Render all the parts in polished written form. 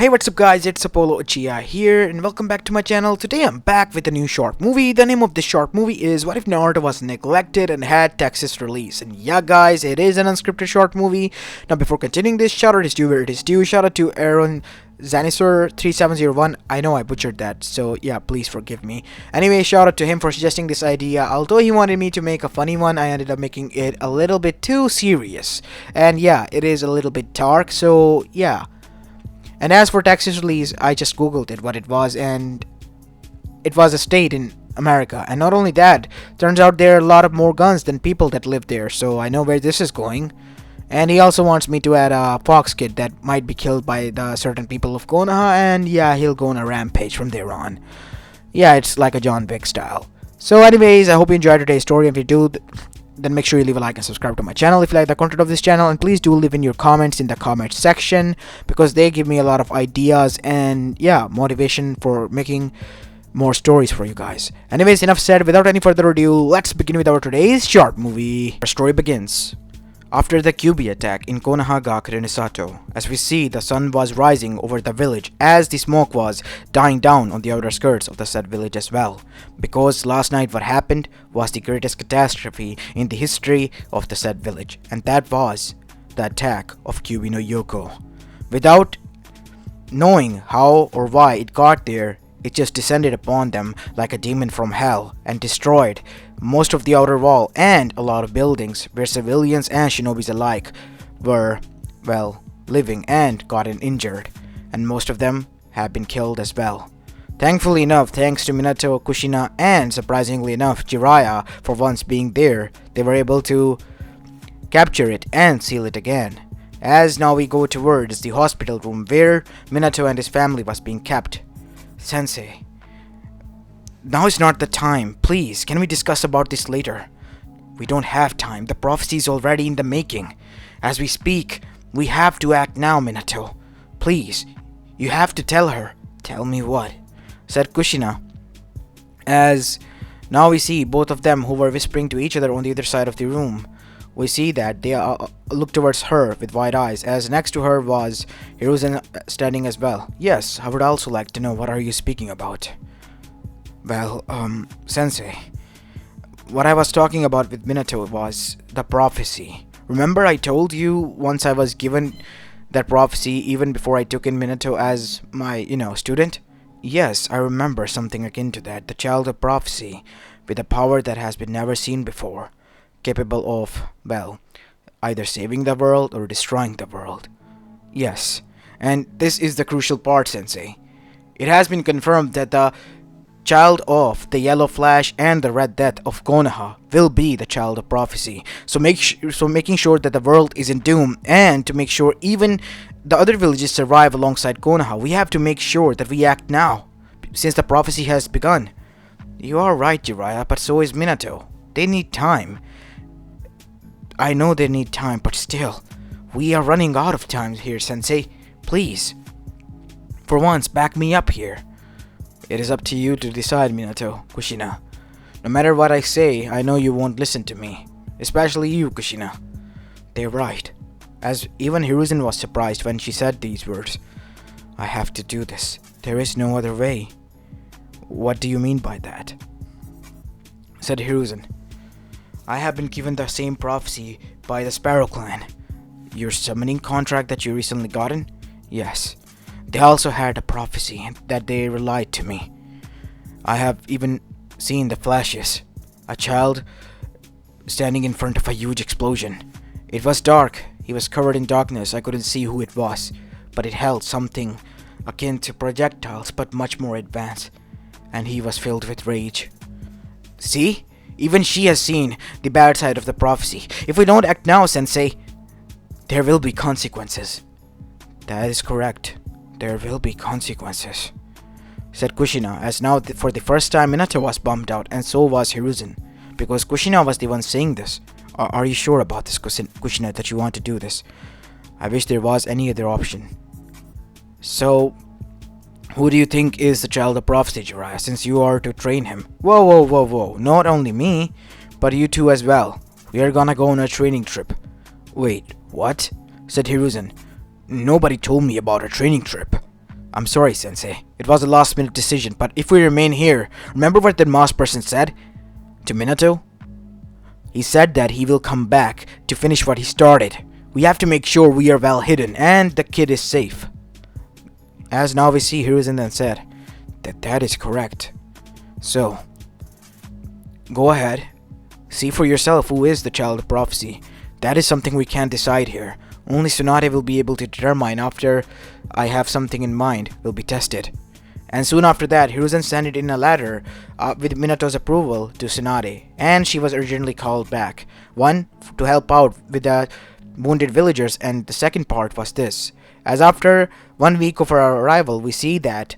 Hey, what's up guys, it's Apollo Uchiha here and welcome back to my channel. Today I'm back with a new short movie. The name of this short movie is What If Naruto Was Neglected and Had Texas Release. And yeah guys, it is an unscripted short movie. Now before continuing this, shout out is due where it is due. Shout out to Aaron Zanisur 3701. I know I butchered that, so yeah, please forgive me. Anyway, shout out to him for suggesting this idea. Although he wanted me to make a funny one, I ended up making it a little bit too serious. And yeah, it is a little bit dark, so yeah. And as for Texas Release, I just googled it, what it was, and it was a state in America. And not only that, turns out there are a lot of more guns than people that live there, so I know where this is going. And he also wants me to add a fox kid that might be killed by the certain people of Konoha, and yeah, he'll go on a rampage from there on. Yeah, it's like a John Wick style. So anyways, I hope you enjoyed today's story. If you do, then make sure you leave a like and subscribe to my channel if you like the content of this channel, and please do leave in your comments in the comment section because they give me a lot of ideas and yeah, motivation for making more stories for you guys. Anyways, enough said. Without any further ado, let's begin with our today's short movie. Our story begins after the QB attack in Konohagakure Sato. As we see, the sun was rising over the village as the smoke was dying down on the outer skirts of the said village as well. Because last night what happened was the greatest catastrophe in the history of the said village, and that was the attack of QB no Yoko. Without knowing how or why it got there, it just descended upon them like a demon from hell and destroyed most of the outer wall and a lot of buildings where civilians and shinobis alike were, well, living and gotten injured, and most of them have been killed as well. Thankfully enough, thanks to Minato, Kushina, and surprisingly enough, Jiraiya for once being there, they were able to capture it and seal it again. As now we go towards the hospital room where Minato and his family was being kept. Sensei, now is not the time. Please, can we discuss about this later? We don't have time. The prophecy is already in the making. As we speak, we have to act now, Minato. Please, you have to tell her. Tell me what? Said Kushina. As now we see both of them who were whispering to each other on the other side of the room. We see that they look towards her with wide eyes, as next to her was Hiruzen standing as well. Yes, I would also like to know what are you speaking about. Well, Sensei, what I was talking about with Minato was the prophecy. Remember I told you once I was given that prophecy even before I took in Minato as my, student? Yes, I remember something akin to that, the child of prophecy, with a power that has been never seen before. Capable of, well, either saving the world or destroying the world. Yes, and this is the crucial part, Sensei. It has been confirmed that the child of the Yellow Flash and the Red Death of Konoha will be the child of prophecy. So making sure that the world isn't doomed, and to make sure even the other villages survive alongside Konoha, we have to make sure that we act now, since the prophecy has begun. You are right, Jiraiya, but so is Minato. They need time. I know they need time, but still, we are running out of time here, Sensei. Please, for once, back me up here. It is up to you to decide, Minato, Kushina. No matter what I say, I know you won't listen to me. Especially you, Kushina. They're right. As even Hiruzen was surprised when she said these words. I have to do this. There is no other way. What do you mean by that? Said Hiruzen. I have been given the same prophecy by the Sparrow Clan. Your summoning contract that you recently gotten? Yes. They also had a prophecy that they relied to me. I have even seen the flashes. A child standing in front of a huge explosion. It was dark. He was covered in darkness. I couldn't see who it was, but it held something akin to projectiles but much more advanced, and he was filled with rage. See? Even she has seen the bad side of the prophecy. If we don't act now, Sensei, there will be consequences. That is correct. There will be consequences, said Kushina, as now for the first time Minato was bummed out, and so was Hiruzen, because Kushina was the one saying this. Are you sure about this, Kushina, that you want to do this? I wish there was any other option. So, who do you think is the child of prophecy, Jiraiya, since you are to train him? Whoa. Not only me, but you two as well. We are gonna go on a training trip. Wait, what? Said Hiruzen. Nobody told me about a training trip. I'm sorry, Sensei. It was a last minute decision, but if we remain here, remember what that masked person said to Minato? He said that he will come back to finish what he started. We have to make sure we are well hidden and the kid is safe. As now we see, Hiruzen then said that is correct. So, go ahead. See for yourself who is the child of prophecy. That is something we can't decide here. Only Tsunade will be able to determine after I have something in mind will be tested. And soon after that, Hiruzen sent it in a letter with Minato's approval to Tsunade, and she was urgently called back. One, to help out with the wounded villagers, and the second part was this. As after 1 week of our arrival, we see that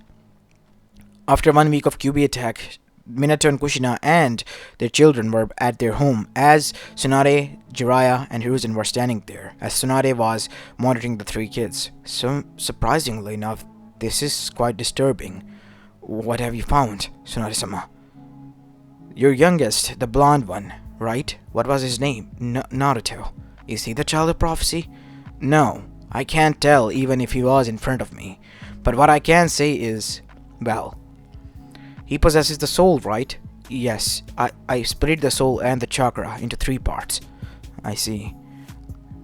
after 1 week of QB attack, Minato and Kushina and their children were at their home as Tsunade, Jiraiya, and Hiruzen were standing there, as Tsunade was monitoring the 3 kids. So, surprisingly enough, this is quite disturbing. What have you found, Tsunade-sama? Your youngest, the blonde one, right? What was his name? Naruto. Is he the child of prophecy? No, I can't tell even if he was in front of me. But what I can say is, well, he possesses the soul, right? Yes, I split the soul and the chakra into 3 parts. I see.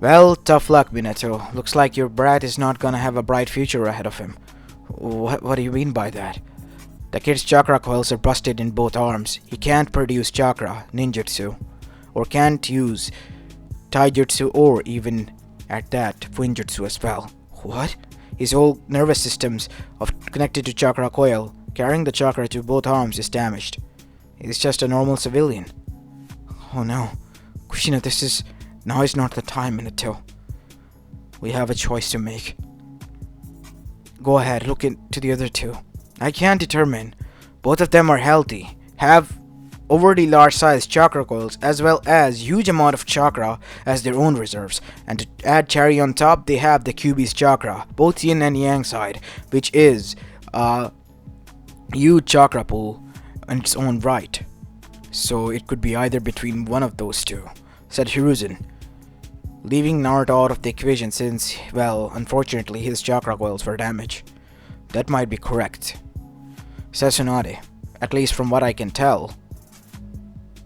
Well, tough luck, Minato. Looks like your brat is not gonna have a bright future ahead of him. What do you mean by that? The kid's chakra coils are busted in both arms. He can't produce chakra, ninjutsu, or can't use taijutsu, or even at that, fuinjutsu as well. What? His whole nervous system's connected to chakra coil. Carrying the chakra to both arms is damaged. He's just a normal civilian. Oh no. Kushina, now is not the time, Minato. We have a choice to make. Go ahead, look into the other 2. I can't determine. Both of them are healthy, have overly large sized chakra coils as well as huge amount of chakra as their own reserves. And to add cherry on top, they have the QB's chakra, both yin and yang side, which is huge chakra pool in its own right. So it could be either between one of those 2, said Hiruzen, leaving Naruto out of the equation since, well, unfortunately his chakra coils were damaged. That might be correct, said Tsunade. At least from what I can tell.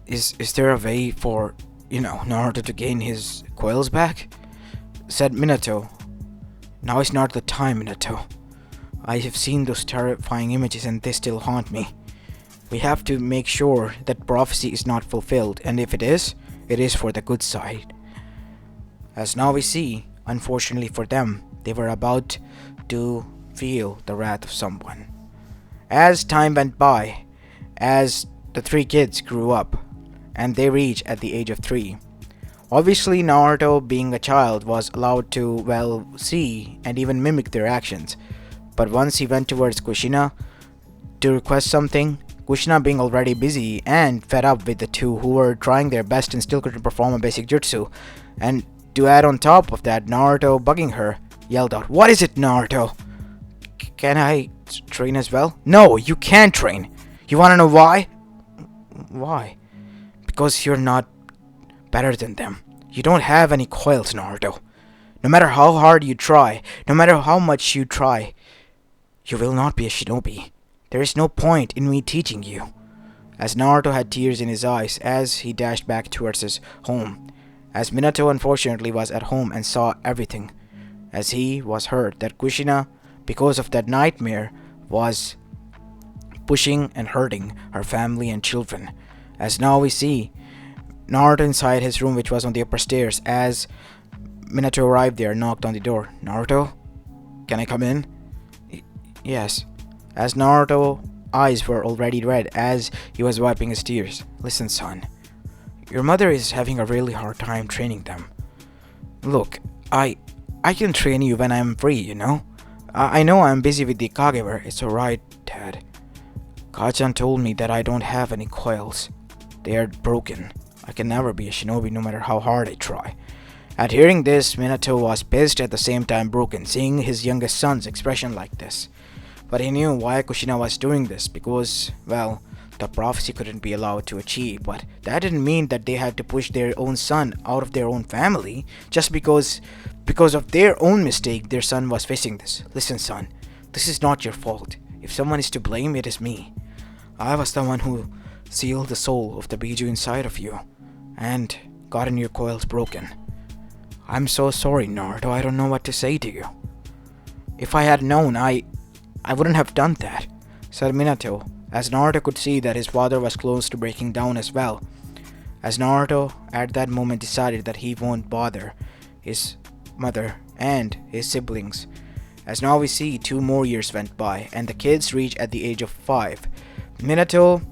Is there a way for, Naruto to gain his coils back? Said Minato. Now is not the time, Minato. I have seen those terrifying images and they still haunt me. We have to make sure that prophecy is not fulfilled, and if it is for the good side. As now we see, unfortunately for them, they were about to feel the wrath of someone. As time went by, as the 3 kids grew up, and they reached at the age of 3, obviously Naruto, being a child, was allowed to, well, see and even mimic their actions. But once he went towards Kushina to request something, Kushina being already busy and fed up with the 2 who were trying their best and still couldn't perform a basic jutsu, and to add on top of that, Naruto bugging her, yelled out, "What is it, Naruto? Can I train as well?" "No, you can't train. You wanna know why?" "Why?" "Because you're not better than them. You don't have any coils, Naruto. No matter how hard you try, no matter how much you try, you will not be a shinobi. There is no point in me teaching you." As Naruto had tears in his eyes as he dashed back towards his home, as Minato unfortunately was at home and saw everything, as he was hurt that Kushina, because of that nightmare, was pushing and hurting her family and children. As now we see Naruto inside his room, which was on the upper stairs, as Minato arrived there and knocked on the door. "Naruto, can I come in?" Yes. As Naruto's eyes were already red as he was wiping his tears. "Listen, son. Your mother is having a really hard time training them. Look, I can train you when I'm free, I know I'm busy with the Kagewer. It's alright, Dad. Kachan told me that I don't have any coils. They are broken. I can never be a shinobi no matter how hard I try." At hearing this, Minato was pissed at the same time broken, seeing his youngest son's expression like this. But he knew why Kushina was doing this, because, well, the prophecy couldn't be allowed to achieve, but that didn't mean that they had to push their own son out of their own family, just because of their own mistake their son was facing this. "Listen, son, This is not your fault. If someone is to blame, it is me. I was the one who sealed the soul of the Biju inside of you, and gotten your coils broken. I'm so sorry, Naruto. I don't know what to say to you. If I had known, I wouldn't have done that, said Minato, as Naruto could see that his father was close to breaking down as well. As Naruto at that moment decided that he won't bother his mother and his siblings. As now we see 2 more years went by and the kids reach at the age of 5. Minato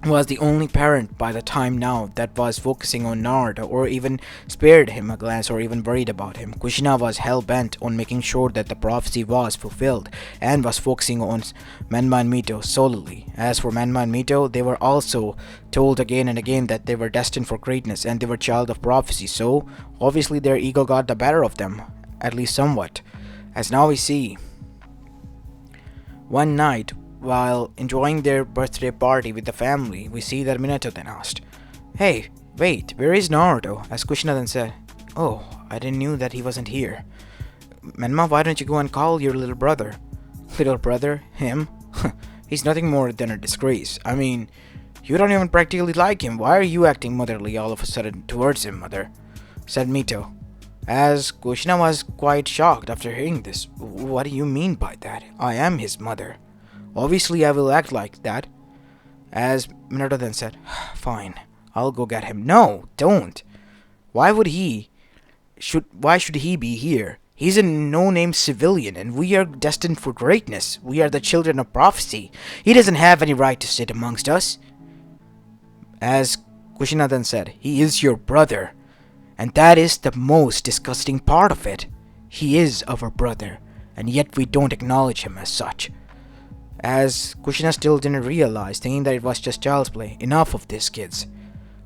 was the only parent by the time now that was focusing on Naruto or even spared him a glance or even worried about him. Kushina was hell-bent on making sure that the prophecy was fulfilled and was focusing on Menma and Mito solely. As for Menma and Mito, they were also told again and again that they were destined for greatness and they were child of prophecy, so obviously their ego got the better of them, at least somewhat. As now we see, one night, while enjoying their birthday party with the family, we see that Minato then asked, "Hey, wait, where is Naruto?" As Kushina then said, "Oh, I didn't know that he wasn't here. Menma, why don't you go and call your little brother?" "Little brother? Him? He's nothing more than a disgrace. I mean, you don't even practically like him. Why are you acting motherly all of a sudden towards him, mother?" said Mito. As Kushina was quite shocked after hearing this. "What do you mean by that? I am his mother. Obviously I will act like that." As Minato then said, "Fine, I'll go get him." "No, don't. Why should he be here? He's a no-name civilian and we are destined for greatness. We are the children of prophecy. He doesn't have any right to sit amongst us." As Kushina then said, "He is your brother. And that is the most disgusting part of it. He is our brother, and yet we don't acknowledge him as such." As Kushina still didn't realize, thinking that it was just child's play. "Enough of this, kids.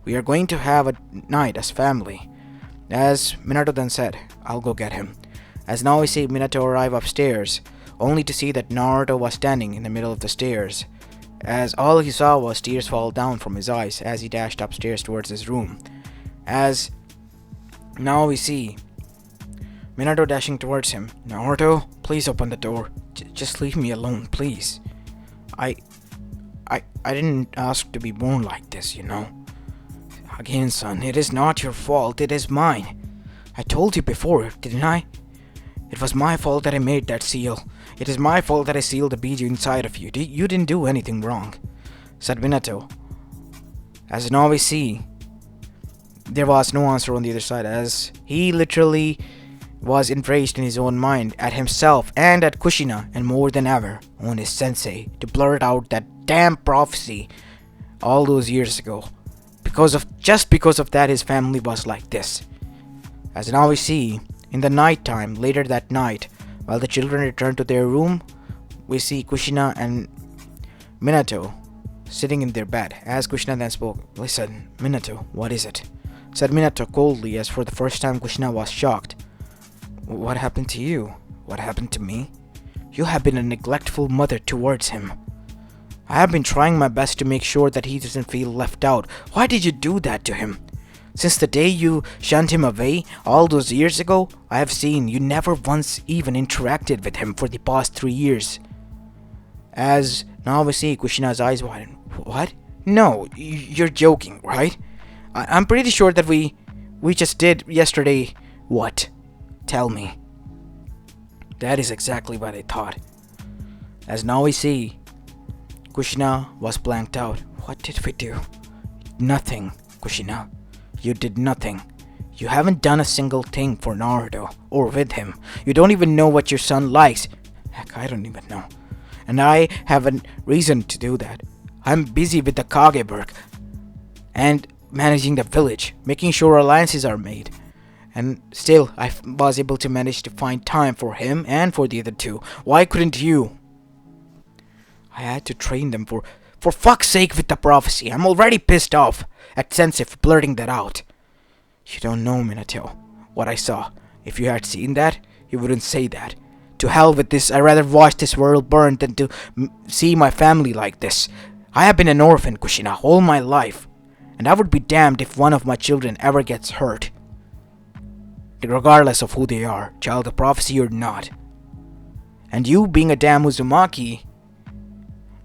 We are going to have a night as family." As Minato then said, "I'll go get him." As now we see Minato arrive upstairs, only to see that Naruto was standing in the middle of the stairs. As all he saw was tears fall down from his eyes as he dashed upstairs towards his room. As now we see Minato dashing towards him. "Naruto, please open the door. Just leave me alone, please. I didn't ask to be born like this, you know. Again, son, it is not your fault, it is mine. I told you before, didn't I? It was my fault that I made that seal. It is my fault that I sealed the Biju inside of you. You didn't do anything wrong," said Minato. As now we see, there was no answer on the other side, as he literally was enraged in his own mind at himself and at Kushina, and more than ever on his sensei to blurt out that damn prophecy all those years ago. Just because of that, his family was like this. As now we see, in the night time later that night, while the children return to their room, we see Kushina and Minato sitting in their bed. As Kushina then spoke, "Listen, Minato, what is it?" said Minato coldly, as for the first time Kushina was shocked. "What happened to you?" "What happened to me? You have been a neglectful mother towards him. I have been trying my best to make sure that he doesn't feel left out. Why did you do that to him? Since the day you shunned him away all those years ago, I have seen you never once even interacted with him for the past 3 years." As now we see Kushina's eyes widen. "What? No, you're joking, right? I'm pretty sure that we just did yesterday." "What? Tell me." "That is exactly what I thought." As now we see, Kushina was blanked out. "What did we do?" "Nothing, Kushina. You did nothing. You haven't done a single thing for Naruto, or with him. You don't even know what your son likes. Heck, I don't even know. And I have a reason to do that. I'm busy with the Kageberg and managing the village, making sure alliances are made. And still, I was able to manage to find time for him and for the other two. Why couldn't you?" "I had to train them for fuck's sake with the prophecy. I'm already pissed off at Sensei for blurting that out." "You don't know, Minato, what I saw. If you had seen that, you wouldn't say that. To hell with this. I'd rather watch this world burn than to see my family like this. I have been an orphan, Kushina, all my life. And I would be damned if one of my children ever gets hurt. Regardless of who they are, child of prophecy or not. And you being a damn Uzumaki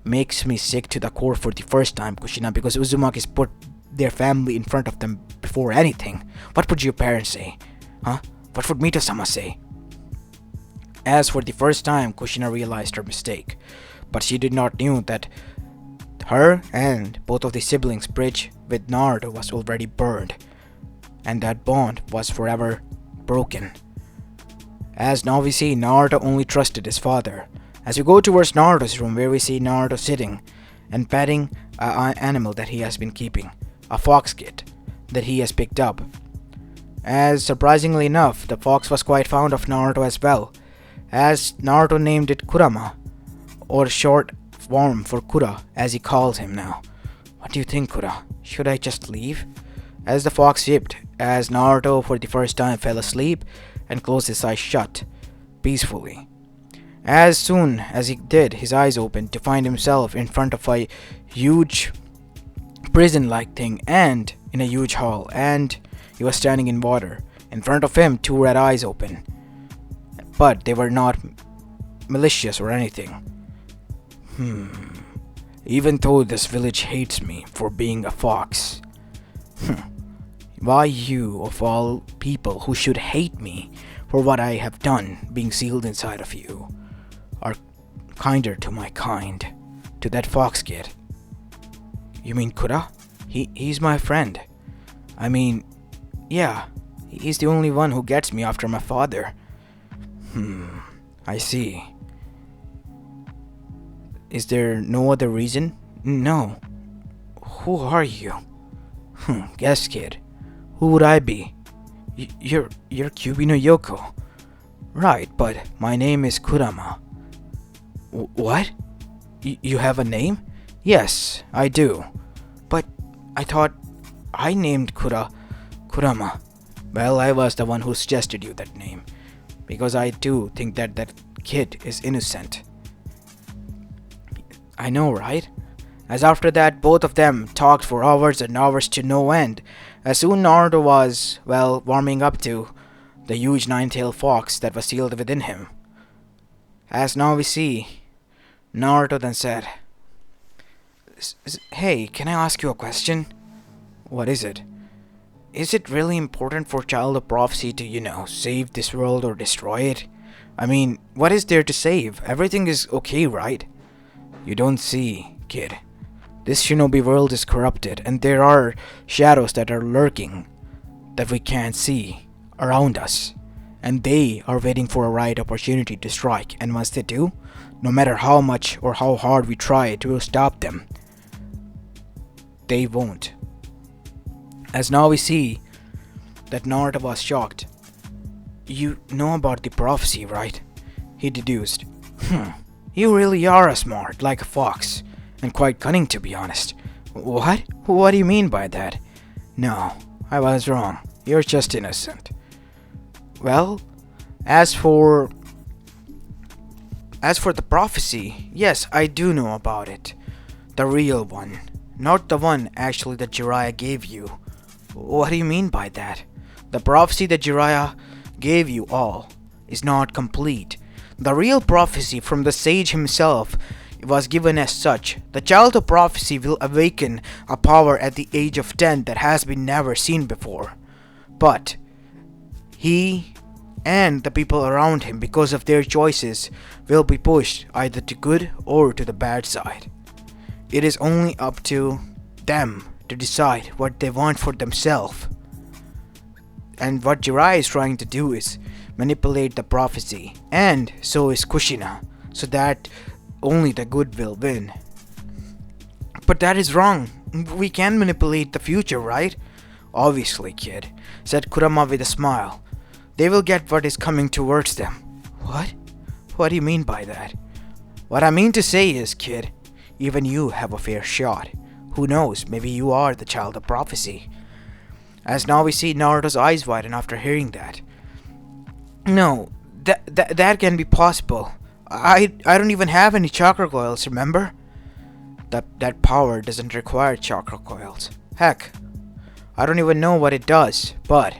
makes me sick to the core for the first time, Kushina, because Uzumaki's put their family in front of them before anything. What would your parents say? Huh? What would Mito-sama say? As for the first time, Kushina realized her mistake, but she did not knew that her and both of the siblings' bridge with Naruto was already burned, and that bond was forever broken. As now we see, Naruto only trusted his father. As we go towards Naruto's room, where we see Naruto sitting and petting an animal that he has been keeping, a fox kit that he has picked up. As surprisingly enough, the fox was quite fond of Naruto as well, as Naruto named it Kurama, or short form for Kura, as he calls him now. What do you think, Kura? Should I just leave? As the fox yipped, as Naruto for the first time fell asleep and closed his eyes shut, peacefully. As soon as he did, his eyes opened to find himself in front of a huge prison-like thing and in a huge hall, and he was standing in water. In front of him, two red eyes open, but they were not malicious or anything. Even though this village hates me for being a fox, why you, of all people who should hate me for what I have done, being sealed inside of you, are kinder to my kind, to that fox kid? You mean Kura? He's my friend. I mean, yeah, he's the only one who gets me after my father. I see. Is there no other reason? No. Who are you? Guess, kid. Who would I be? You're Kyubi no Yoko. Right, but my name is Kurama. What? You have a name? Yes, I do. But I thought I named Kurama. Well, I was the one who suggested you that name, because I do think that that kid is innocent. I know, right? As after that, both of them talked for hours and hours to no end. As soon Naruto was, warming up to the huge nine-tailed fox that was sealed within him. As now we see, Naruto then said, Hey, can I ask you a question? What is it? Is it really important for Child of Prophecy to, save this world or destroy it? I mean, what is there to save? Everything is okay, right? You don't see, kid. This shinobi world is corrupted, and there are shadows that are lurking that we can't see around us. And they are waiting for a right opportunity to strike, and once they do, no matter how much or how hard we try to stop them, they won't. As now we see that Naruto was shocked. You know about the prophecy, right? He deduced. You really are smart, like a fox, and quite cunning, to be honest. What? What do you mean by that? No, I was wrong. You're just innocent. Well, as for the prophecy, yes, I do know about it. The real one. Not the one actually that Jiraiya gave you. What do you mean by that? The prophecy that Jiraiya gave you all is not complete. The real prophecy from the sage himself was given as such. The Child of Prophecy will awaken a power at the age of 10 that has been never seen before. But he and the people around him, because of their choices, will be pushed either to good or to the bad side. It is only up to them to decide what they want for themselves. And what Jiraiya is trying to do is manipulate the prophecy, and so is Kushina, so that only the good will win. But that is wrong. We can manipulate the future, right? Obviously, kid, said Kurama with a smile. They will get what is coming towards them. What? What do you mean by that? What I mean to say is, kid, even you have a fair shot. Who knows, maybe you are the Child of Prophecy. As now we see Naruto's eyes widen after hearing that. No, that can be possible. I don't even have any chakra coils, remember? That power doesn't require chakra coils. Heck, I don't even know what it does, but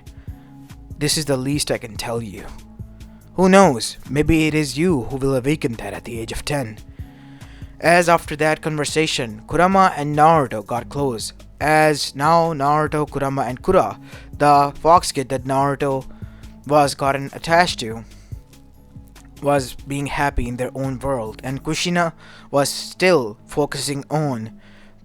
this is the least I can tell you. Who knows, maybe it is you who will awaken that at the age of 10. As after that conversation, Kurama and Naruto got close, as now Naruto, Kurama and Kura, the fox kid that Naruto was gotten attached to, was being happy in their own world, and Kushina was still focusing on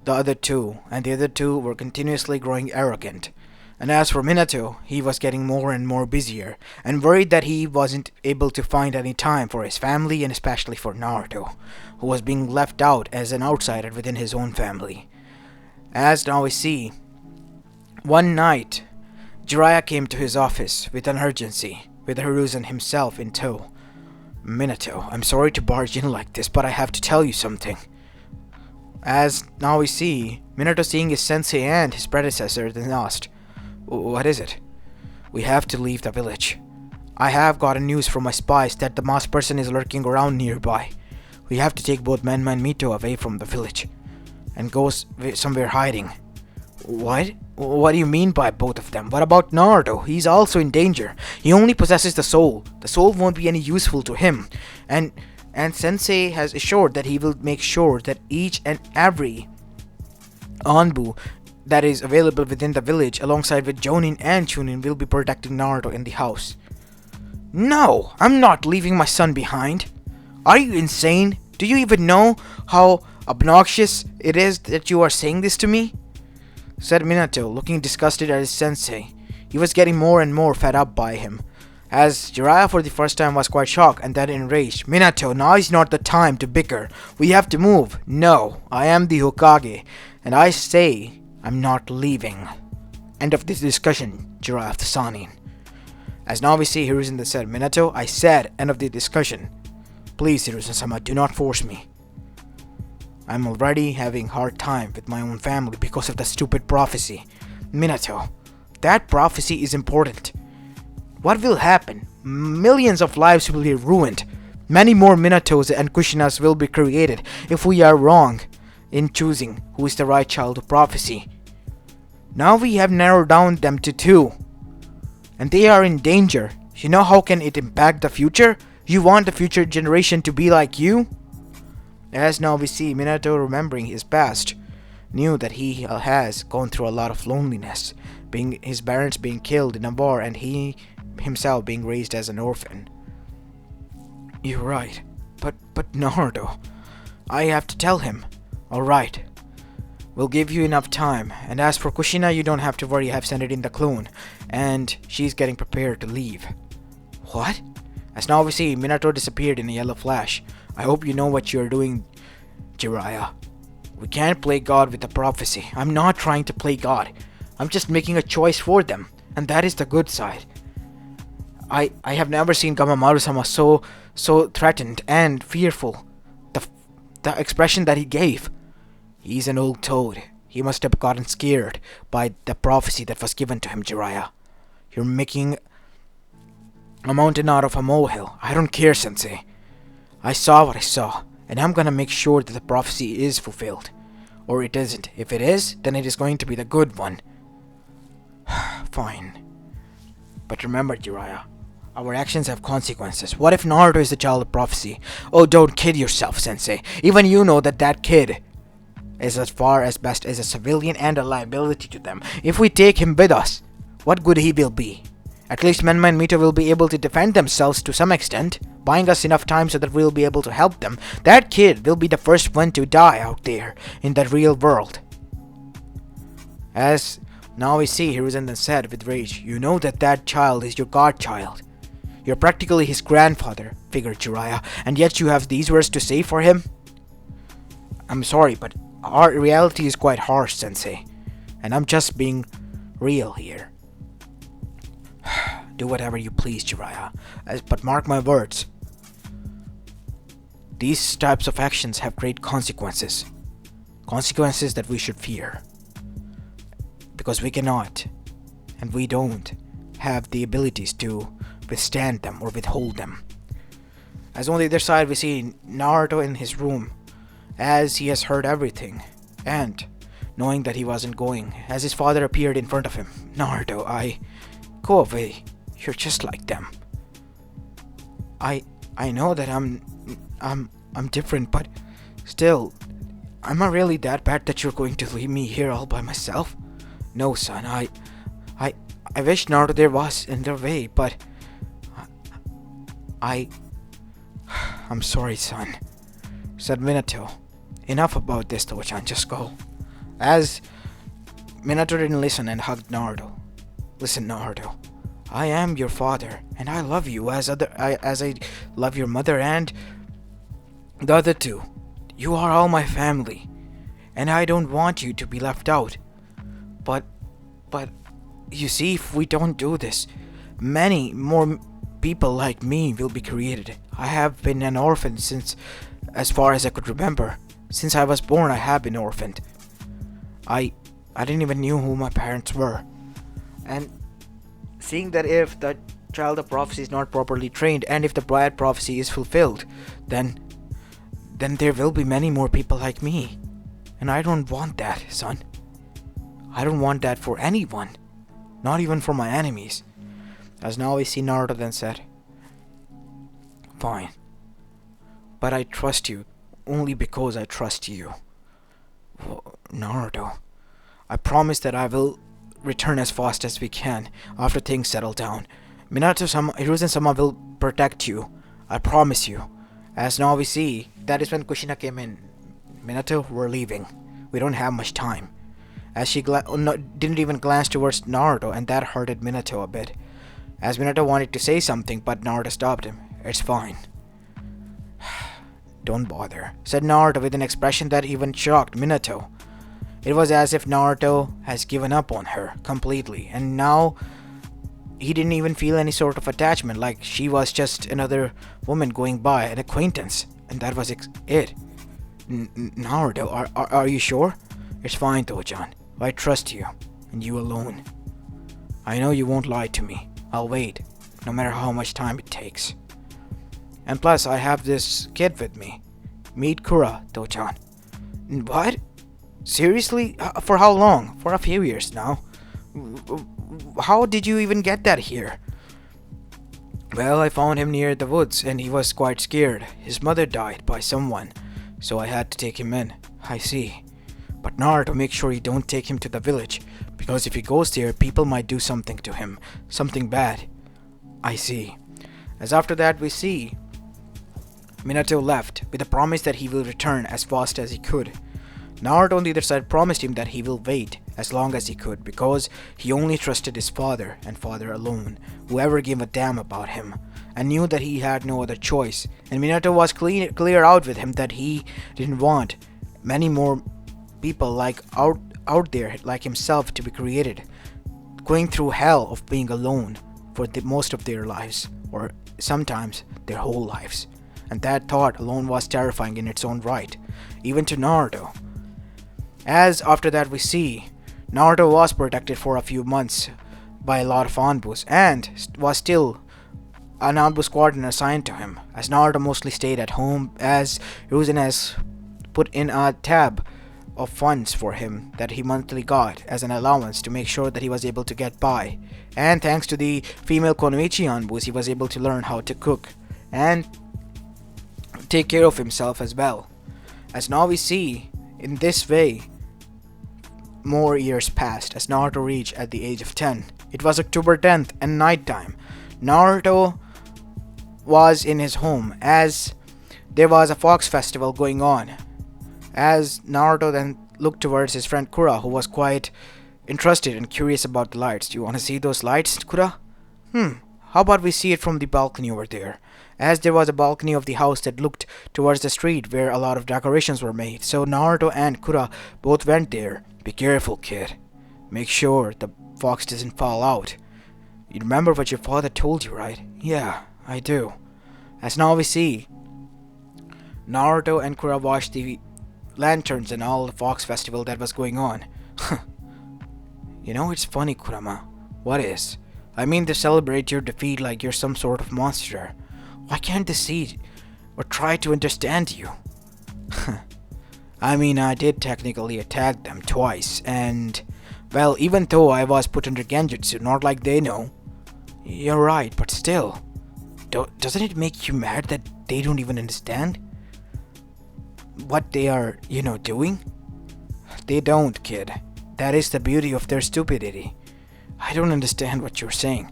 the other two, and the other two were continuously growing arrogant. And as for Minato, he was getting more and more busier, and worried that he wasn't able to find any time for his family and especially for Naruto, who was being left out as an outsider within his own family. As now we see, one night, Jiraiya came to his office with an urgency, with Hiruzen himself in tow. Minato, I'm sorry to barge in like this, but I have to tell you something. As now we see, Minato seeing his sensei and his predecessor then asked, what is it? We have to leave the village. I have gotten news from my spies that the masked person is lurking around nearby. We have to take both Menma and Mito away from the village and go somewhere hiding. What? What do you mean by both of them? What about Naruto? He's also in danger. He only possesses the soul. The soul won't be any useful to him. And Sensei has assured that he will make sure that each and every Anbu that is available within the village alongside with Jonin and Chunin will be protecting Naruto in the house. No, I'm not leaving my son behind. Are you insane? Do you even know how obnoxious it is that you are saying this to me? Said Minato, looking disgusted at his sensei. He was getting more and more fed up by him. As Jiraiya for the first time was quite shocked and then enraged. Minato, now is not the time to bicker. We have to move. No, I am the Hokage, and I say I'm not leaving. End of this discussion, Jiraiya of the Sannin. As now we see Hiruzen that said, Minato, I said end of the discussion. Please, Hiruzen-sama, do not force me. I'm already having hard time with my own family because of the stupid prophecy. Minato, that prophecy is important. What will happen? Millions of lives will be ruined. Many more Minatos and Kushinas will be created if we are wrong in choosing who is the right child of prophecy. Now we have narrowed down them to 2. And they are in danger. You know how can it impact the future? You want the future generation to be like you? As now we see Minato remembering his past, knew that he has gone through a lot of loneliness, being his parents being killed in a war and he himself being raised as an orphan. You're right, but Naruto, I have to tell him. Alright, we'll give you enough time, and as for Kushina, you don't have to worry, I have sent it in the clone, and she's getting prepared to leave. What? As now we see, Minato disappeared in a yellow flash. I hope you know what you're doing, Jiraiya. We can't play God with the prophecy. I'm not trying to play God. I'm just making a choice for them, and that is the good side. I have never seen Gamamaru-sama so threatened and fearful. The expression that he gave. He's an old toad. He must have gotten scared by the prophecy that was given to him, Jiraiya. You're making a mountain out of a molehill. I don't care, Sensei. I saw what I saw, and I'm gonna make sure that the prophecy is fulfilled. Or it isn't. If it is, then it is going to be the good one. Fine. But remember, Jiraiya, our actions have consequences. What if Naruto is the child of prophecy? Oh, don't kid yourself, Sensei. Even you know that kid is as far as best as a civilian and a liability to them. If we take him with us, what good he will be? At least Menma and Mito will be able to defend themselves to some extent, buying us enough time so that we'll be able to help them. That kid will be the first one to die out there in the real world. As now we see, Hiruzen then said with rage, you know that child is your godchild. You're practically his grandfather figure, Jiraiya, and yet you have these words to say for him? I'm sorry, but our reality is quite harsh, Sensei, and I'm just being real here. Do whatever you please, Jiraiya, but mark my words. These types of actions have great consequences. Consequences that we should fear. Because we cannot, and we don't, have the abilities to withstand them or withhold them. As on the other side we see Naruto in his room, as he has heard everything, and knowing that he wasn't going, as his father appeared in front of him. Naruto, go away. You're just like them. I I know that I'm different, but still, am I really that bad that you're going to leave me here all by myself? No, son. I I wish Naruto there was in their way, but I I'm sorry, son, said Minato. Enough about this, Toho-chan, just go. As Minato didn't listen and hugged Naruto. Listen, Naruto, I am your father, and I love you as I love your mother and the other two. You are all my family, and I don't want you to be left out. But, but, you see, if we don't do this, many more people like me will be created. I have been an orphan since, as far as I could remember. Since I was born, I have been orphaned. I didn't even knew who my parents were. And seeing that if the child of prophecy is not properly trained, and if the bad prophecy is fulfilled, then there will be many more people like me. And I don't want that, son. I don't want that for anyone. Not even for my enemies. As now we see Naruto then said, fine. But I trust you only because I trust you. Naruto, I promise that I will return as fast as we can after things settle down. Minato-sama, Hiruzen-sama will protect you. I promise you. As now we see, that is when Kushina came in. Minato, we're leaving. We don't have much time. As she didn't even glance towards Naruto, and that hurted Minato a bit. As Minato wanted to say something, but Naruto stopped him. It's fine. Don't bother, said Naruto with an expression that even shocked Minato. It was as if Naruto has given up on her completely, and now he didn't even feel any sort of attachment, like she was just another woman going by, an acquaintance, and that was it. Naruto, are you sure? It's fine, Toho-chan. I trust you, and you alone. I know you won't lie to me. I'll wait, no matter how much time it takes. And plus, I have this kid with me. Meet Kura, Toho-chan. What? Seriously? For how long? For a few years now. How did you even get that here? Well, I found him near the woods, and he was quite scared. His mother died by someone, so I had to take him in. I see. But Naruto, make sure you don't take him to the village, because if he goes there, people might do something to him. Something bad. I see. As after that we see Minato left, with a promise that he will return as fast as he could. Naruto on the other side promised him that he will wait as long as he could, because he only trusted his father and father alone, who ever gave a damn about him, and knew that he had no other choice. And Minato was clear out with him that he didn't want many more people like out there like himself to be created, going through hell of being alone for most of their lives, or sometimes their whole lives. And that thought alone was terrifying in its own right, even to Naruto. As after that we see, Naruto was protected for a few months by a lot of Anbus, and was still an Anbu squadron assigned to him, as Naruto mostly stayed at home, as Hiruzen has put in a tab of funds for him that he monthly got as an allowance to make sure that he was able to get by. And thanks to the female Konoichi Anbus, he was able to learn how to cook and take care of himself as well. As now we see, in this way, more years passed as Naruto reached at the age of 10. It was October 10th and night time. Naruto was in his home as there was a fox festival going on. As Naruto then looked towards his friend Kura, who was quite interested and curious about the lights. Do you want to see those lights, Kura? How about we see it from the balcony over there? As there was a balcony of the house that looked towards the street where a lot of decorations were made. So Naruto and Kura both went there. Be careful, kid. Make sure the fox doesn't fall out. You remember what your father told you, right? Yeah, I do. As now we see, Naruto and Kura watched the lanterns and all the fox festival that was going on. You know, it's funny, Kurama. What is? I mean, they celebrate your defeat like you're some sort of monster. Why can't they see or try to understand you? I mean, I did technically attack them twice, and well, even though I was put under Genjutsu, not like they know. You're right, but still. Doesn't it make you mad that they don't even understand what they are, doing? They don't, kid. That is the beauty of their stupidity. I don't understand what you're saying.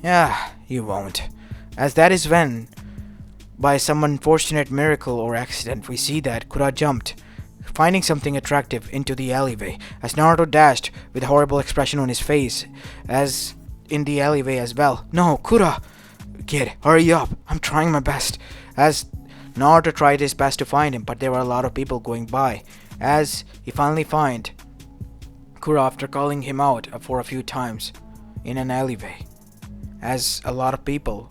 Yeah, you won't. As that is when, by some unfortunate miracle or accident, we see that Kura jumped, finding something attractive, into the alleyway, as Naruto dashed with a horrible expression on his face, as in the alleyway as well. No, Kura! Kid, hurry up. I'm trying my best. As Naruto tried his best to find him, but there were a lot of people going by, as he finally found Kura after calling him out for a few times in an alleyway, as a lot of people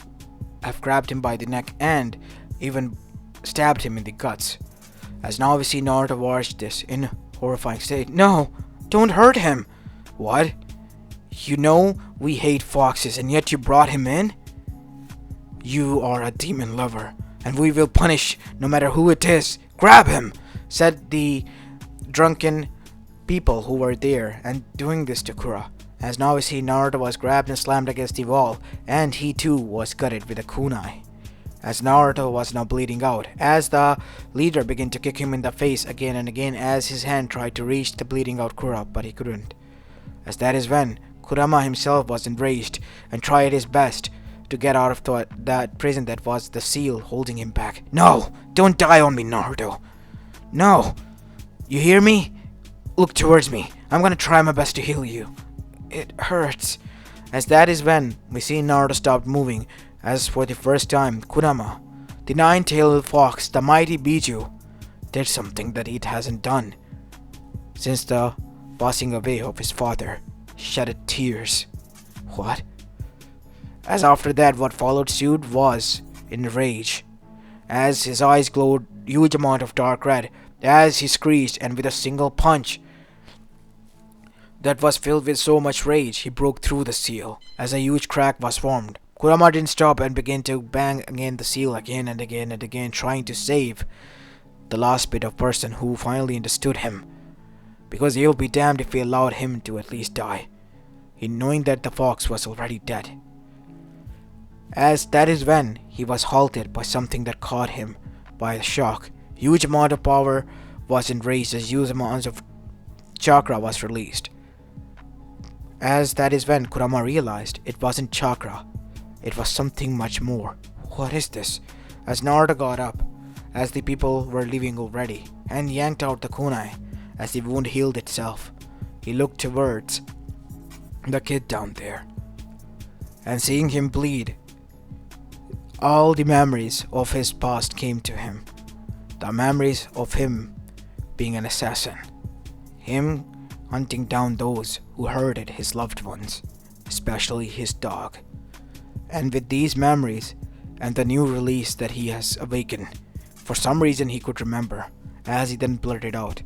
have grabbed him by the neck and even stabbed him in the guts. As now we see Naruto watch this in a horrifying state. No, don't hurt him. What? You know we hate foxes and yet you brought him in? You are a demon lover and we will punish no matter who it is. Grab him, said the drunken people who were there and doing this to Kura. As now we see Naruto was grabbed and slammed against the wall, and he too was gutted with a kunai. As Naruto was now bleeding out, as the leader began to kick him in the face again and again as his hand tried to reach the bleeding out Kura, but he couldn't. As that is when Kurama himself was enraged and tried his best to get out of that prison that was the seal holding him back. No! Don't die on me, Naruto! No! You hear me? Look towards me. I'm gonna try my best to heal you. It hurts. As that is when we see Naruto stopped moving, as for the first time, Kurama, the nine-tailed fox, the mighty Biju, did something that it hasn't done since the passing away of his father. Shedded tears. What? As after that, what followed suit was in rage, as his eyes glowed huge amount of dark red, as he screeched, and with a single punch that was filled with so much rage, he broke through the seal, as a huge crack was formed. Kurama didn't stop and began to bang again the seal again and again and again, trying to save the last bit of person who finally understood him, because he'll be damned if he allowed him to at least die, in knowing that the fox was already dead. As that is when he was halted by something that caught him by the shock. Huge amount of power was enraged as huge amounts of chakra was released. As that is when Kurama realized it wasn't chakra, it was something much more. What is this? As Naruto got up, as the people were leaving already, and yanked out the kunai, as the wound healed itself, he looked towards the kid down there, and seeing him bleed, all the memories of his past came to him. The memories of him being an assassin, him hunting down those who hurted his loved ones, especially his dog. And with these memories and the new release that he has awakened, for some reason he could remember, as he then blurted out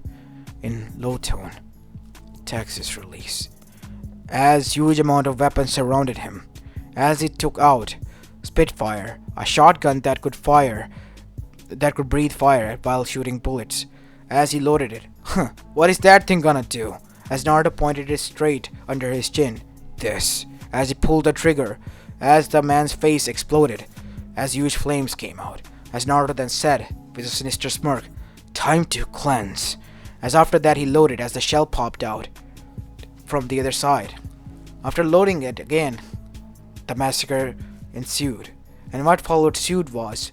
in low tone, Texas release. As huge amount of weapons surrounded him, as he took out Spitfire, a shotgun that could breathe fire while shooting bullets. As he loaded it, what is that thing gonna do? As Naruto pointed it straight under his chin. This. As he pulled the trigger, as the man's face exploded, as huge flames came out. As Naruto then said, with a sinister smirk, time to cleanse. As after that he loaded as the shell popped out from the other side. After loading it again, the massacre ensued. And what followed suit was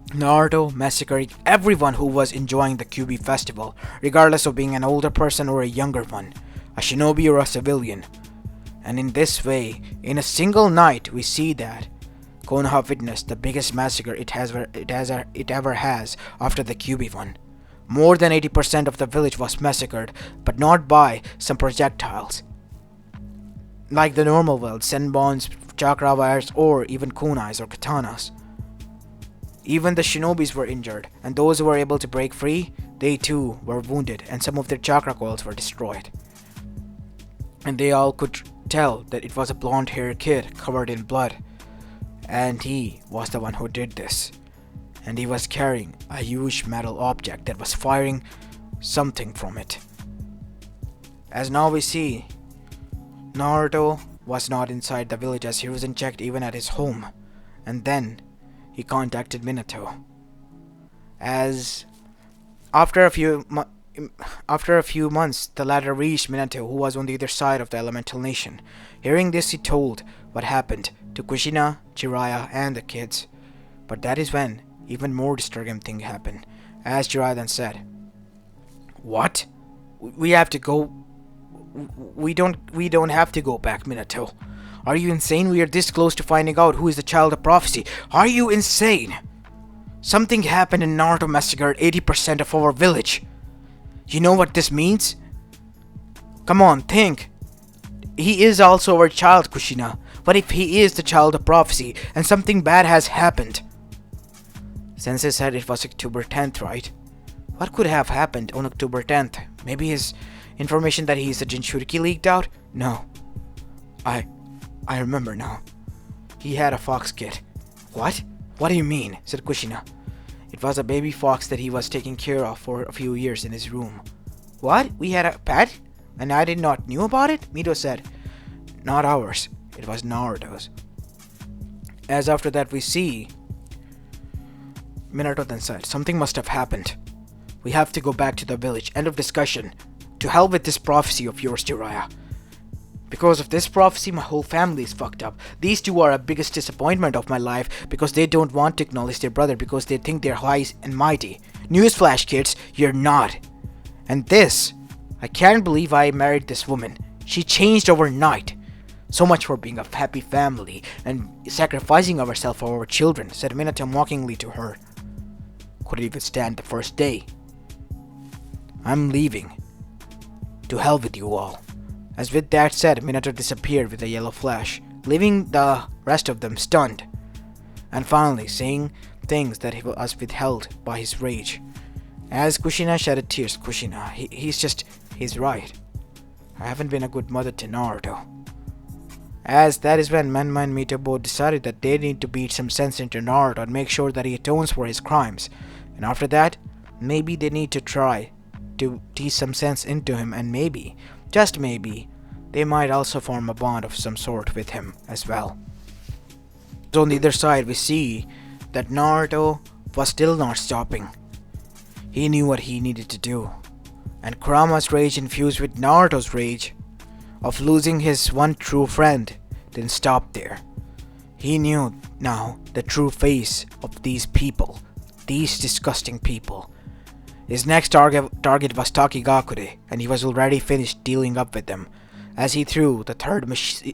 Naruto massacring everyone who was enjoying the Kyuubi festival, regardless of being an older person or a younger one, a shinobi or a civilian. And in this way, in a single night, we see that Konoha witnessed the biggest massacre it ever has after the Kyuubi one. More than 80% of the village was massacred, but not by some projectiles, like the normal world, senbons, chakra wires, or even kunais or katanas. Even the shinobis were injured, and those who were able to break free, they too were wounded, and some of their chakra coils were destroyed. And they all could tell that it was a blonde-haired kid covered in blood, and he was the one who did this. And he was carrying a huge metal object that was firing something from it. As now we see, Naruto was not inside the village, as he wasn't checked even at his home, and then he contacted Minato. As after a few months, the latter reached Minato, who was on the other side of the elemental nation. Hearing this, he told what happened to Kushina, Jiraiya, and the kids. But that is when even more disturbing thing happened, as Jiraiya then said, "What? We have to go. We don't have to go back, Minato. Are you insane? We are this close to finding out who is the child of prophecy. Are you insane? Something happened in Naruto massacred 80% of our village. You know what this means? Come on, think. He is also our child, Kushina. What if he is the child of prophecy and something bad has happened?" Sensei said it was October 10th, right? What could have happened on October 10th? Maybe his information that he is a Jinchuriki leaked out? No. I remember now. He had a fox kid. What? What do you mean? Said Kushina. It was a baby fox that he was taking care of for a few years in his room. What? We had a pet? And I did not knew about it? Mito said. Not ours. It was Naruto's. As after that we see, Minato then said, something must have happened. We have to go back to the village. End of discussion. To hell with this prophecy of yours, Jiraiya. Because of this prophecy, my whole family is fucked up. These two are a biggest disappointment of my life because they don't want to acknowledge their brother because they think they're high and mighty. Newsflash, kids, you're not. And this, I can't believe I married this woman. She changed overnight. So much for being a happy family and sacrificing ourselves for our children, said Minato mockingly to her. Couldn't even stand the first day. I'm leaving. To hell with you all. As with that said, Minato disappeared with a yellow flash, leaving the rest of them stunned, and finally saying things that he was withheld by his rage. As Kushina shedded tears, Kushina, he's right. I haven't been a good mother to Naruto. As that is when Manma and Mito both decided that they need to beat some sense into Naruto and make sure that he atones for his crimes. And after that, maybe they need to try to teach some sense into him, and maybe, just maybe, they might also form a bond of some sort with him as well. So on the other side, we see that Naruto was still not stopping. He knew what he needed to do. And Kurama's rage infused with Naruto's rage of losing his one true friend didn't stop there. He knew now the true face of these people, these disgusting people. His next target was Takigakure, and he was already finished dealing up with them, as he threw the third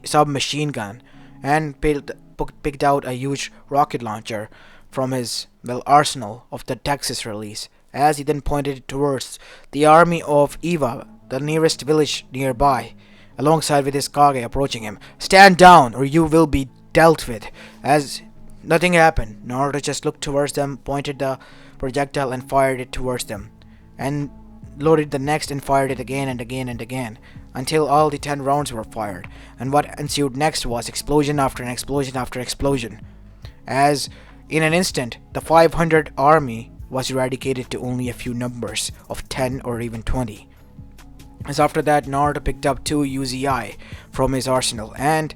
submachine gun and picked out a huge rocket launcher from his arsenal of the Texas release, as he then pointed it towards the army of Iwa, the nearest village nearby, alongside with his Kage approaching him. Stand down or you will be dealt with. As nothing happened, Naruto just looked towards them, pointed the projectile and fired it towards them, and loaded the next and fired it again and again and again, until all the 10 rounds were fired. And what ensued next was explosion after explosion after explosion, as in an instant the 500 army was eradicated to only a few numbers of 10 or even 20. As after that, Naruto picked up 2 Uzi from his arsenal and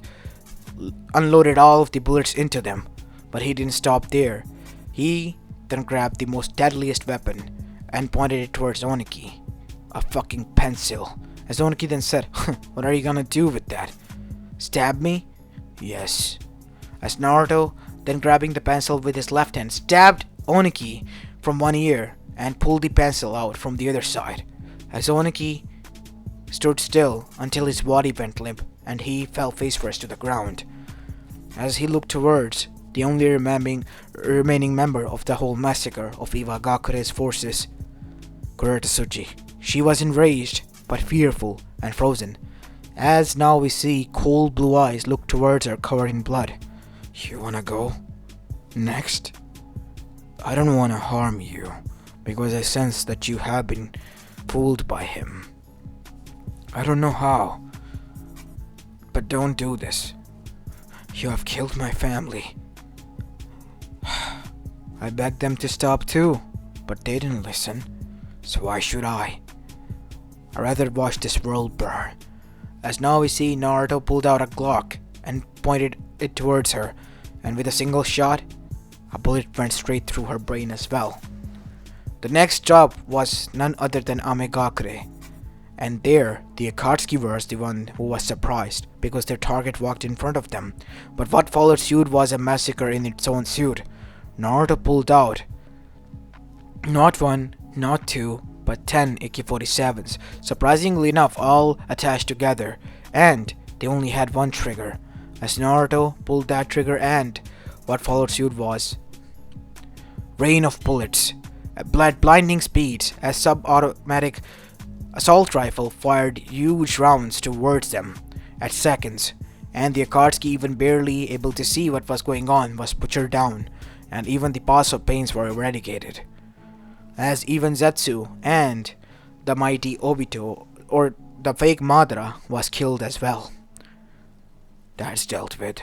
unloaded all of the bullets into them, but he didn't stop there. He then grabbed the most deadliest weapon and pointed it towards Oniki, a fucking pencil. As Oniki then said, what are you gonna do with that? Stab me? Yes. As Naruto, then grabbing the pencil with his left hand, stabbed Oniki from one ear and pulled the pencil out from the other side. As Oniki stood still until his body went limp and he fell face first to the ground. As he looked towards the only remaining member of the whole massacre of Iwagakure's forces, Kuretsuchi. She was enraged, but fearful and frozen, as now we see cold blue eyes look towards her covered in blood. You wanna go? Next? I don't wanna harm you, because I sense that you have been fooled by him. I don't know how, but don't do this. You have killed my family. I begged them to stop too, but they didn't listen, so why should I? I'd rather watch this world burn. As now we see Naruto pulled out a Glock and pointed it towards her, and with a single shot, a bullet went straight through her brain as well. The next stop was none other than Amegakure, and there the Akatsuki was the one who was surprised because their target walked in front of them. But what followed suit was a massacre in its own suit. Naruto pulled out not one, not two, but 10 AK-47s, surprisingly enough all attached together, and they only had one trigger. As Naruto pulled that trigger, and what followed suit was rain of bullets at blinding speeds as sub-automatic assault rifle fired huge rounds towards them at seconds, and the Akatsuki, even barely able to see what was going on, was butchered down, and even the past of pains were eradicated. As even Zetsu and the mighty Obito, or the fake Madara, was killed as well. That's dealt with.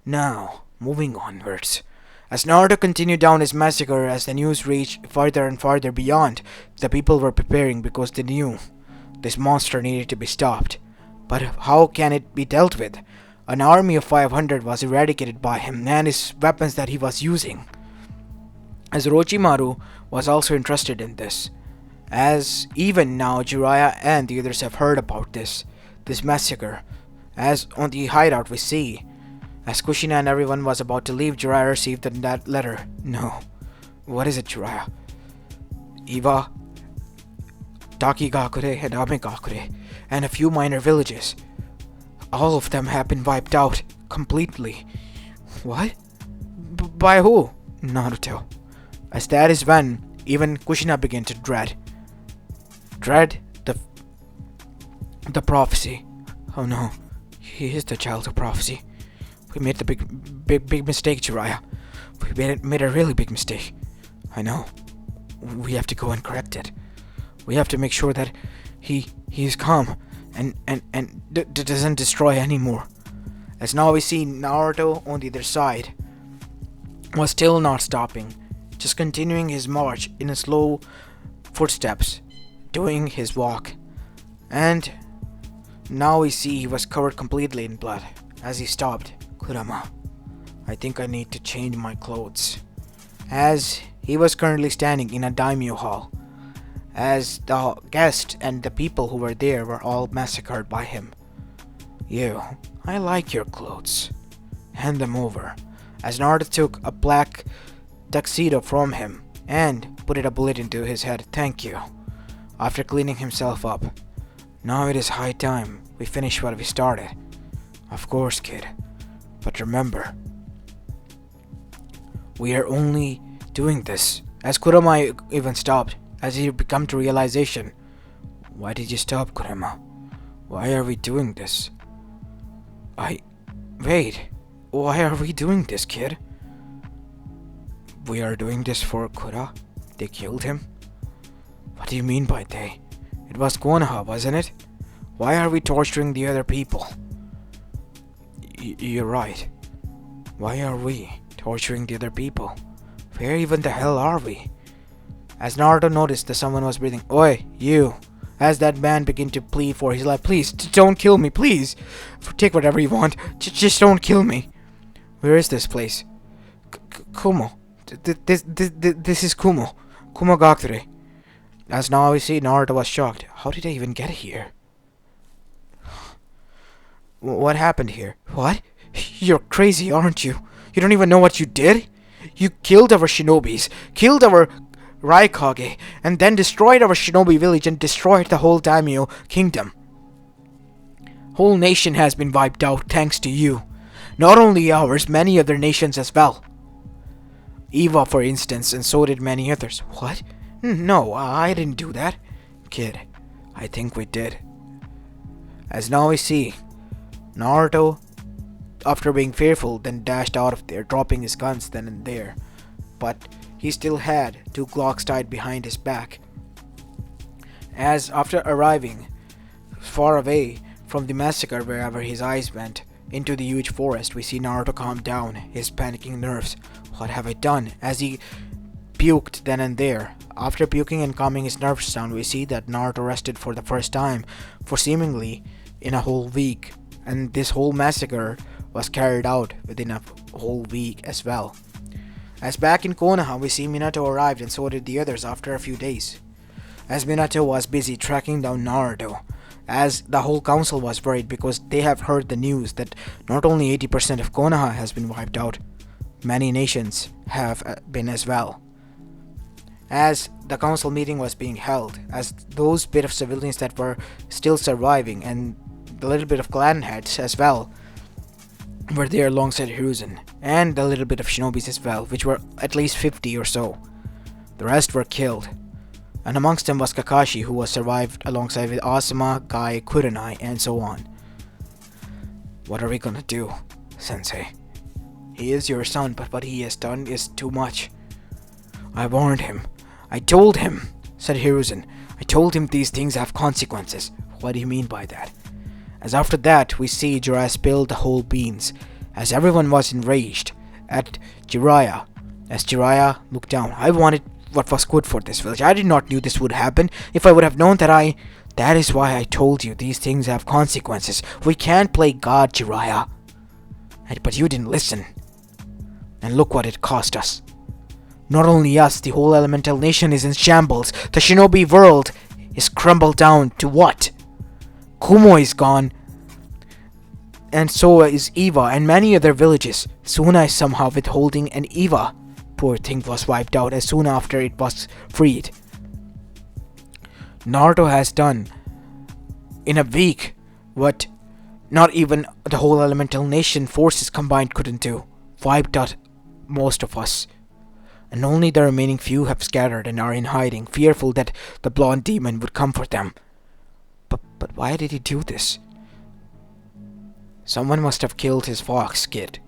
Now, moving onwards. As Naruto continued down his massacre, as the news reached farther and farther beyond, the people were preparing because they knew this monster needed to be stopped. But how can it be dealt with? An army of 500 was eradicated by him and his weapons that he was using. As Orochimaru was also interested in this, as even now Jiraiya and the others have heard about this massacre. As on the hideout we see, as Kushina and everyone was about to leave, Jiraiya received that letter. No. What is it, Jiraiya? Iwa, Takigakure and Amegakure, and a few minor villages. All of them have been wiped out completely. What? By who? Naruto. As that is when even Kushina began to dread the prophecy. Oh no, he is the child of prophecy. We made the big mistake, Jiraiya. We made a really big mistake. I know. We have to go and correct it. We have to make sure that he is calm and doesn't destroy anymore. As now we see Naruto on the other side was still not stopping, just continuing his march in a slow footsteps, doing his walk. And now we see he was covered completely in blood. As he stopped, Kurama, I think I need to change my clothes. As he was currently standing in a daimyo hall, as the guests and the people who were there were all massacred by him. You, I like your clothes. Hand them over. As Naruto took a black tuxedo from him and put a bullet into his head. Thank you. After cleaning himself up. Now it is high time we finish what we started. Of course, kid. But remember, we are only doing this. As Kurama even stopped, as he come to realization. Why did you stop, Kurama? Why are we doing this? Wait. Why are we doing this, kid? We are doing this for Kura? They killed him? What do you mean by they? It was Konoha, wasn't it? Why are we torturing the other people? You're right. Why are we torturing the other people? Where even the hell are we? As Naruto noticed that someone was breathing, Oi, you! As that man began to plead for his life, please, don't kill me, please! Take whatever you want, just don't kill me! Where is this place? Kumo. This is Kumo. Kumogakure. As now we see, Naruto was shocked. How did I even get here? What happened here? What? You're crazy, aren't you? You don't even know what you did? You killed our shinobis, killed our Raikage, and then destroyed our shinobi village and destroyed the whole daimyo kingdom. Whole nation has been wiped out thanks to you. Not only ours, many other nations as well. Eva, for instance, and so did many others. What? No, I didn't do that. Kid, I think we did. As now we see, Naruto, after being fearful, then dashed out of there, dropping his guns then and there. But he still had 2 Glocks tied behind his back. As after arriving far away from the massacre, wherever his eyes went, into the huge forest, we see Naruto calm down his panicking nerves. What have I done? As he puked then and there. After puking and calming his nerves down, we see that Naruto rested for the first time for seemingly in a whole week. And this whole massacre was carried out within a whole week as well. As back in Konoha, we see Minato arrived and so did the others after a few days. As Minato was busy tracking down Naruto, as the whole council was worried because they have heard the news that not only 80% of Konoha has been wiped out, many nations have been as well. As the council meeting was being held, as those bit of civilians that were still surviving and the little bit of clan heads as well were there alongside Hiruzen, and the little bit of shinobis as well, which were at least 50 or so. The rest were killed, and amongst them was Kakashi, who was survived alongside with Asuma, Guy, Kurenai, and so on. What are we gonna do, Sensei? He is your son, but what he has done is too much. I warned him. I told him, said Hiruzen. I told him these things have consequences. What do you mean by that? As after that, we see Jiraiya spilled the whole beans, as everyone was enraged at Jiraiya. As Jiraiya looked down, I wanted what was good for this village. I did not knew this would happen. If I would have known that is why I told you these things have consequences. We can't play God, Jiraiya. But you didn't listen. And look what it cost us. Not only us, the whole elemental nation is in shambles. The shinobi world is crumbled down to what? Kumo is gone, and so is Eva and many other villages. Suna is somehow withholding, and Eva, poor thing, was wiped out as soon after it was freed. Naruto has done in a week what not even the whole elemental nation forces combined couldn't do. Wiped out most of us. And only the remaining few have scattered and are in hiding, fearful that the blonde demon would come for them. But why did he do this? Someone must have killed his fox kid.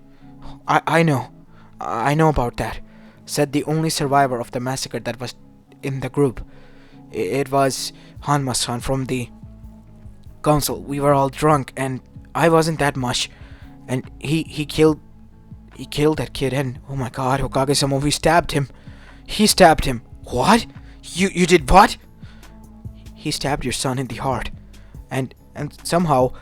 I know about that, said the only survivor of the massacre that was in the group. It was Hanma-san from the council. We were all drunk and I wasn't that much. And he killed that kid, and oh my god, Hokage-sama, we stabbed him. He stabbed him. What? You did what? He stabbed your son in the heart. And somehow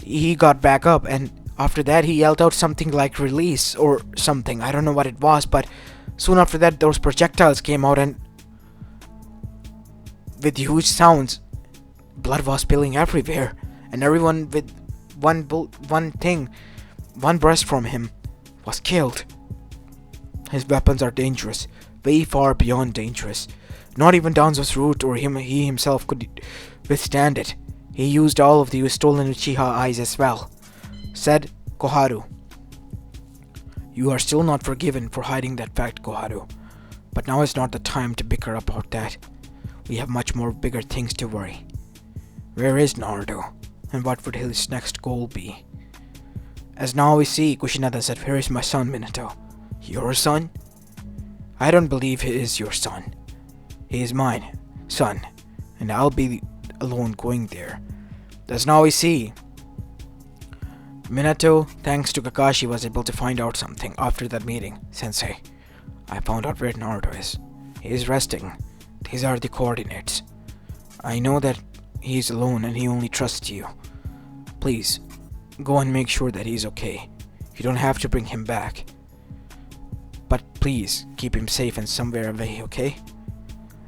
he got back up, and after that he yelled out something like release or something. I don't know what it was, but soon after that those projectiles came out, and with huge sounds, blood was spilling everywhere, and everyone with one breast from him was killed. His weapons are dangerous, way far beyond dangerous. Not even Danzo's root or he himself could withstand it. He used all of the stolen Uchiha eyes as well, said Koharu. You are still not forgiven for hiding that fact, Koharu. But now is not the time to bicker about that. We have much more bigger things to worry. Where is Naruto? And what would his next goal be? As now we see, Kushinada said, here is my son, Minato. Your son? I don't believe he is your son. He is mine, son, and I'll be alone going there. As now we see, Minato, thanks to Kakashi, was able to find out something after that meeting. Sensei, I found out where Naruto is. He is resting. These are the coordinates. I know that he is alone and he only trusts you. Please, go and make sure that he's okay. You don't have to bring him back. But please, keep him safe and somewhere away, okay?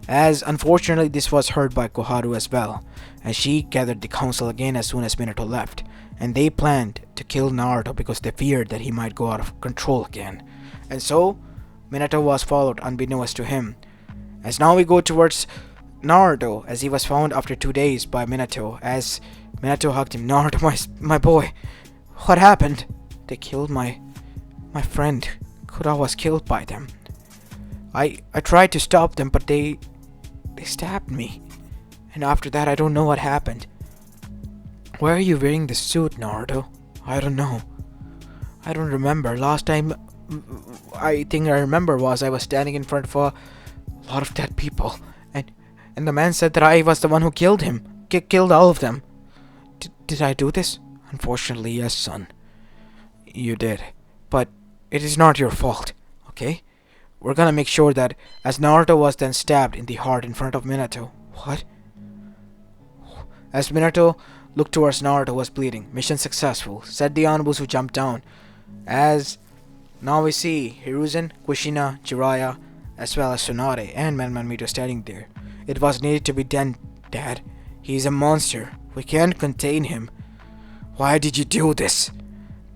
As unfortunately this was heard by Koharu as well, as she gathered the council again as soon as Minato left, and they planned to kill Naruto because they feared that he might go out of control again. And so, Minato was followed unbeknownst to him. As now we go towards Naruto, as he was found after 2 days by Minato, as Minato hugged him. Naruto, my boy, what happened? They killed my friend. Kura was killed by them. I tried to stop them, but they stabbed me. And after that, I don't know what happened. Why are you wearing this suit, Naruto? I don't know. I don't remember. Last time I remember was I was standing in front of a lot of dead people. And the man said that I was the one who killed him. Killed all of them. Did I do this? Unfortunately, yes, son. You did. But it is not your fault, okay? We're gonna make sure that as Naruto was then stabbed in the heart in front of Minato. What? As Minato looked towards Naruto was bleeding. Mission successful, said the Anubus who jumped down. As now we see Hiruzen, Kushina, Jiraiya, as well as Tsunade and Manmito standing there. It was needed to be done, Dad. He's a monster. We can't contain him. Why did you do this?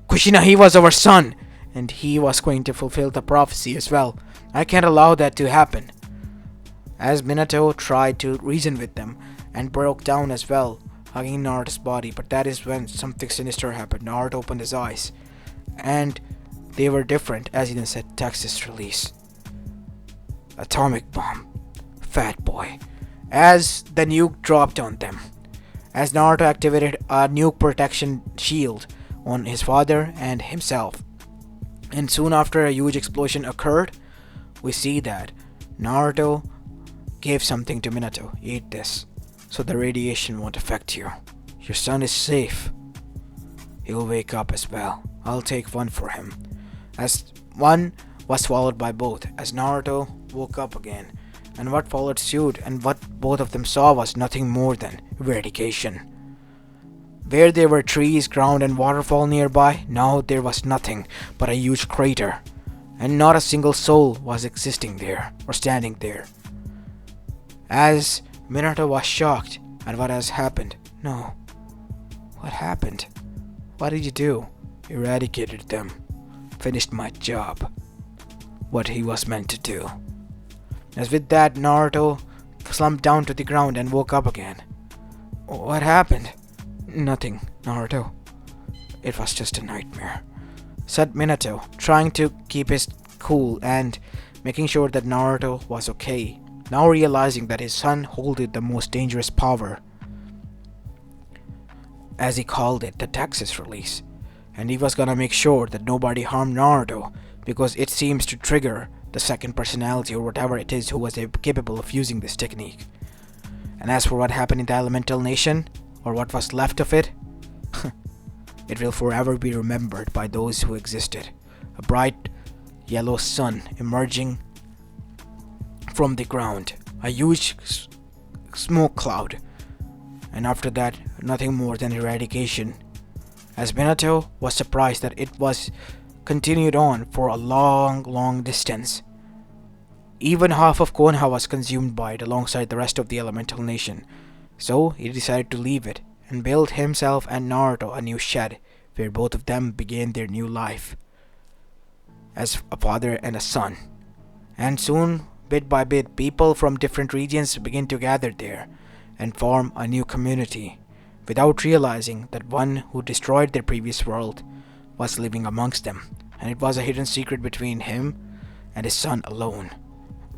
Kushina, he was our son, and he was going to fulfill the prophecy as well. I can't allow that to happen. As Minato tried to reason with them and broke down as well, hugging Naruto's body, but that is when something sinister happened. Naruto opened his eyes, and they were different, as he then said, Texas release. Atomic bomb. Fat boy. As the nuke dropped on them. As Naruto activated a nuke protection shield on his father and himself. And soon after a huge explosion occurred, we see that Naruto gave something to Minato. Eat this, so the radiation won't affect you. Your son is safe. He'll wake up as well. I'll take one for him. As one was swallowed by both, as Naruto woke up again. And what followed suit and what both of them saw was nothing more than eradication. Where there were trees, ground and waterfall nearby, now there was nothing but a huge crater. And not a single soul was existing there or standing there. As Minato was shocked at what has happened. No. What happened? What did you do? Eradicated them. Finished my job. What he was meant to do. As with that, Naruto slumped down to the ground and woke up again. What happened? Nothing, Naruto. It was just a nightmare, said Minato, trying to keep his cool and making sure that Naruto was okay, now realizing that his son holded the most dangerous power, as he called it, the Texas release, and he was gonna make sure that nobody harmed Naruto, because it seems to trigger the second personality or whatever it is who was capable of using this technique. And as for what happened in the Elemental Nation, or what was left of it, it will forever be remembered by those who existed. A bright yellow sun emerging from the ground, a huge smoke cloud, and after that, nothing more than eradication. As Minato was surprised that it was continued on for a long distance. Even half of Konoha was consumed by it alongside the rest of the Elemental Nation, so he decided to leave it and build himself and Naruto a new shed where both of them began their new life as a father and a son. And soon, bit by bit, people from different regions begin to gather there and form a new community, without realizing that one who destroyed their previous world was living amongst them, and it was a hidden secret between him and his son alone,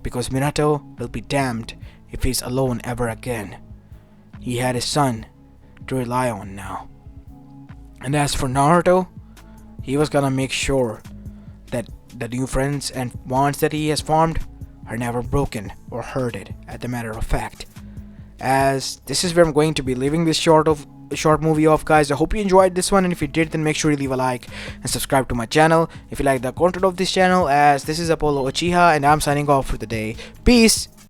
because Minato will be damned if he's alone ever again. He had his son to rely on now. And as for Naruto, he was gonna make sure that the new friends and bonds that he has formed are never broken or hurted, as a matter of fact. As this is where I'm going to be leaving this short movie off, guys. I hope you enjoyed this one, and if you did, then make sure you leave a like and subscribe to my channel if you like the content of this channel. As this is Apollo Uchiha, and I'm signing off for the day. Peace.